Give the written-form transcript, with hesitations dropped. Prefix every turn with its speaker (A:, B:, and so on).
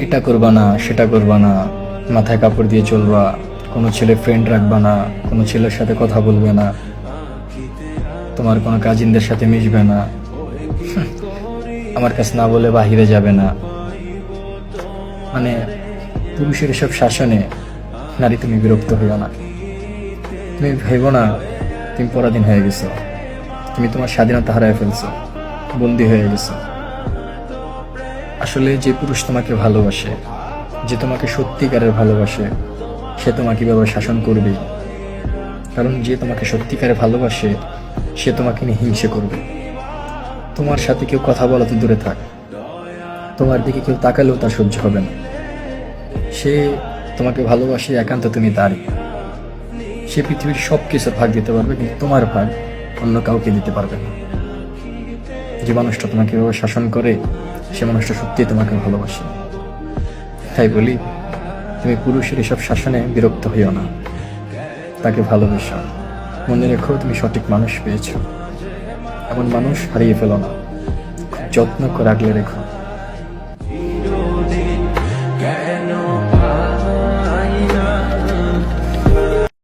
A: এটা করবা না, সেটা করবা না, মাথায় কাপড় দিয়ে চলবা, কোনো ছেলে ফ্রেন্ড রাখবা না, কোনো ছেলের সাথে কথা বলবে না, তোমার কোনো কাজিনদের সাথে মিশবে না, আমার কাছে না বলে বাহিরে যাবে না। মানে পুরুষের এসব শাসনে নারী তুমি বিরক্ত হইও না। তুমি ভেবো না তুমি পরাধীন হয়ে গেছো, তুমি তোমার স্বাধীনতা হারায় ফেলছো, বন্দী হয়ে গেছো। আসলে যে পুরুষ তোমাকে ভালোবাসে, যে তোমাকে সত্যিকারের ভালোবাসে, সে তোমাকে এভাবে শাসন করবেই। কারণ যে তোমাকে সত্যিকারে ভালোবাসে সে তোমাকে নিয়ে হিংসে করবে। তোমার সাথে কেউ কথা বলা তো দূরে থাক, তোমার দিকে কেউ তাকালেও তার সহ্য হবে না। সে তোমাকে ভালোবাসে একান্ত তুমি তারই। সে পৃথিবীর সব কিছুর ভাগ দিতে পারবে, কিন্তু তোমার ভাগ অন্য কাউকে দিতে পারবে না। যে মানুষটা তোমাকে এভাবে শাসন করে সে মানুষটা সত্যিই তোমাকে ভালোবাসে। তাই বলি, তুমি পুরুষের এসব শাসনে বিরক্ত হইও না, তাকে ভালোবেসো। মনে রেখো তুমি সঠিক মানুষ পেয়েছো। এমন মানুষ হারিয়ে ফেলো না, যত্ন করে আগলে রেখো।